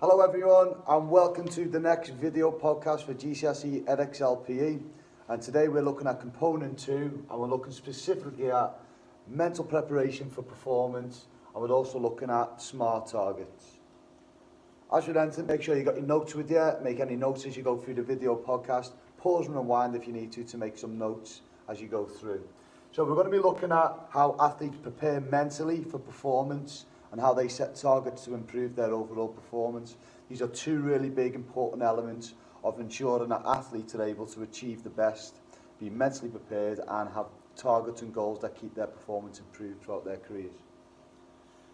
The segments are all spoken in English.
Hello everyone and welcome to the next video podcast for GCSE Edexcel PE, and today we're looking at component 2 and we're looking specifically at mental preparation for performance, and we're also looking at SMART targets. As with anything, make sure you got your notes with you, make any notes as you go through the video podcast, pause and rewind if you need to make some notes as you go through. So we're going to be looking at how athletes prepare mentally for performance and how they set targets to improve their overall performance. These are two really big important elements of ensuring that athletes are able to achieve the best, be mentally prepared and have targets and goals that keep their performance improved throughout their careers.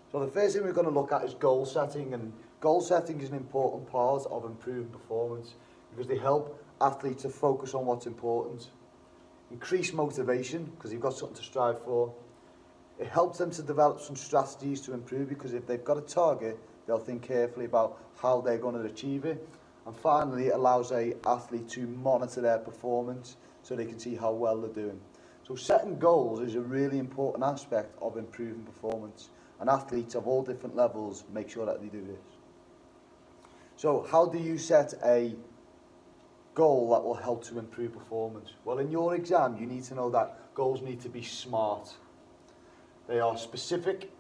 So the first thing we're going to look at is goal setting, and goal setting is an important part of improving performance because they help athletes to focus on what's important, increase motivation because you've got something to strive for. It helps them to develop some strategies to improve because if they've got a target, they'll think carefully about how they're going to achieve it. And finally, it allows an athlete to monitor their performance so they can see how well they're doing. So setting goals is a really important aspect of improving performance, and athletes of all different levels make sure that they do this. So how do you set a goal that will help to improve performance? Well, in your exam, you need to know that goals need to be SMART. They are specific,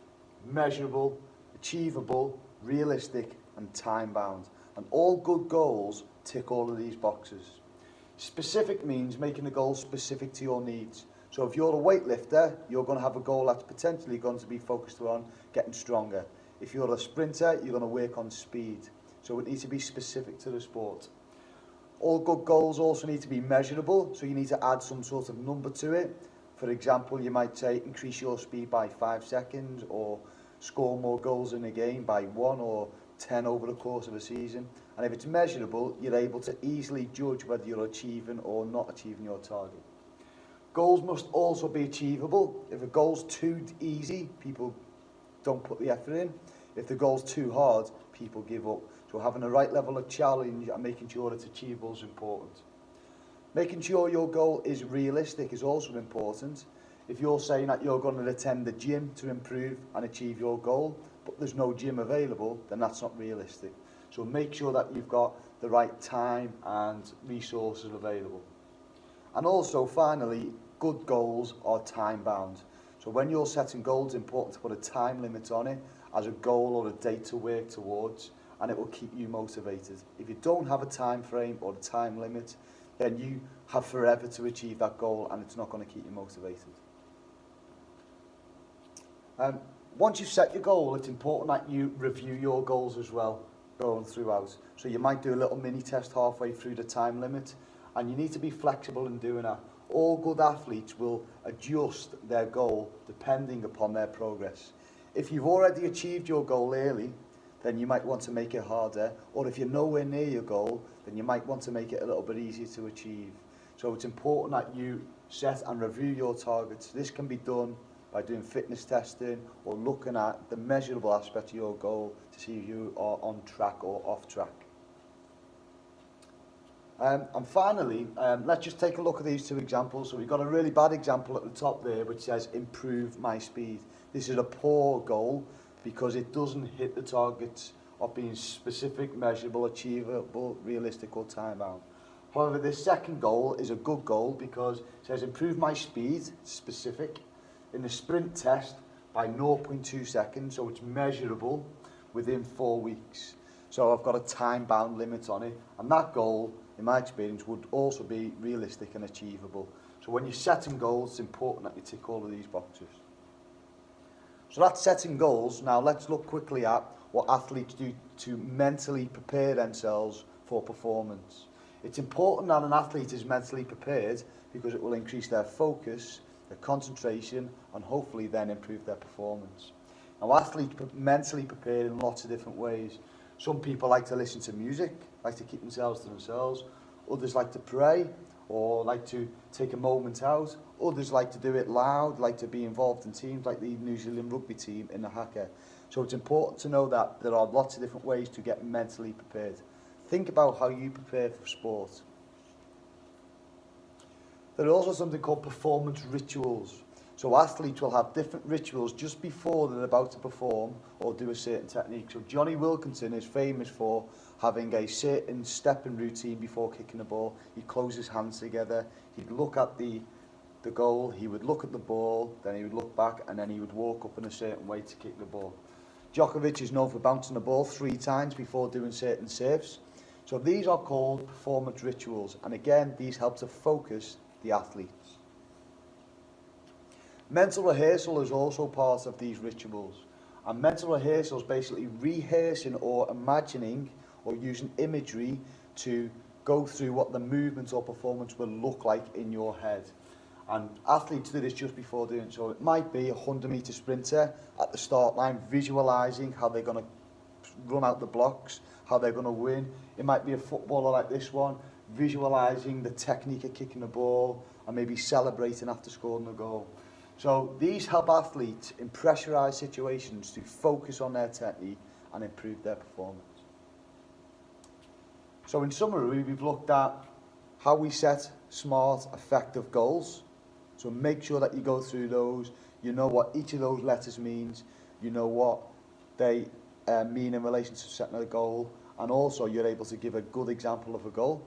measurable, achievable, realistic and time-bound. And all good goals tick all of these boxes. Specific means making the goal specific to your needs. So if you're a weightlifter, you're going to have a goal that's potentially going to be focused on getting stronger. If you're a sprinter, you're going to work on speed. So it needs to be specific to the sport. All good goals also need to be measurable, so you need to add some sort of number to it. For example, you might say increase your speed by 5 seconds or score more goals in a game by 1 or 10 over the course of a season. And if it's measurable, you're able to easily judge whether you're achieving or not achieving your target. Goals must also be achievable. If a goal's too easy, people don't put the effort in. If the goal's too hard, people give up. So having the right level of challenge and making sure it's achievable is important. Making sure your goal is realistic is also important. If you're saying that you're going to attend the gym to improve and achieve your goal, but there's no gym available, then that's not realistic. So make sure that you've got the right time and resources available. And also, finally, good goals are time-bound. So when you're setting goals, it's important to put a time limit on it as a goal or a date to work towards, and it will keep you motivated. If you don't have a time frame or a time limit, then you have forever to achieve that goal and it's not going to keep you motivated. Once you've set your goal, it's important that you review your goals as well going throughout. So you might do a little mini test halfway through the time limit, and you need to be flexible in doing that. All good athletes will adjust their goal depending upon their progress. If you've already achieved your goal early, then you might want to make it harder, or if you're nowhere near your goal, then you might want to make it a little bit easier to achieve. So it's important that you set and review your targets. This can be done by doing fitness testing or looking at the measurable aspect of your goal to see if you are on track or off track. And finally, let's just take a look at these two examples. So we've got a really bad example at the top there which says improve my speed. This is a poor goal because it doesn't hit the targets of being specific, measurable, achievable, realistic or time-bound. However, this second goal is a good goal because it says improve my speed, specific, in the sprint test by 0.2 seconds, so it's measurable within 4 weeks. So I've got a time-bound limit on it, and that goal, in my experience, would also be realistic and achievable. So when you're setting goals, it's important that you tick all of these boxes. So that's setting goals. Now let's look quickly at what athletes do to mentally prepare themselves for performance. It's important that an athlete is mentally prepared because it will increase their focus, their concentration, and hopefully then improve their performance. Now athletes mentally prepare in lots of different ways. Some people like to listen to music, like to keep themselves to themselves. Others like to pray or like to take a moment out. Others like to do it loud, like to be involved in teams like the New Zealand rugby team in the haka. So it's important to know that there are lots of different ways to get mentally prepared. Think about how you prepare for sport. There are also something called performance rituals. So athletes will have different rituals just before they're about to perform or do a certain technique. So Johnny Wilkinson is famous for having a certain stepping routine before kicking the ball. He'd close his hands together, he'd look at the goal, he would look at the ball, then he would look back, and then he would walk up in a certain way to kick the ball. Djokovic is known for bouncing the ball 3 times before doing certain serves. So these are called performance rituals, and again, these help to focus the athletes. Mental rehearsal is also part of these rituals, and mental rehearsal is basically rehearsing or imagining or using imagery to go through what the movement or performance will look like in your head. And athletes do this just before doing so. It might be a 100-metre sprinter at the start line visualising how they're going to run out the blocks, how they're going to win. It might be a footballer like this one, visualising the technique of kicking the ball and maybe celebrating after scoring the goal. So these help athletes in pressurised situations to focus on their technique and improve their performance. So in summary, we've looked at how we set smart, effective goals. So make sure that you go through those, you know what each of those letters means, you know what they mean in relation to setting a goal, and also you're able to give a good example of a goal.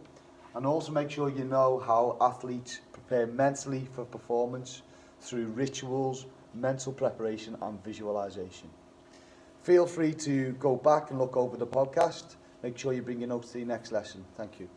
And also make sure you know how athletes prepare mentally for performance through rituals, mental preparation and visualization. Feel free to go back and look over the podcast. Make sure you bring your notes to the next lesson. Thank you.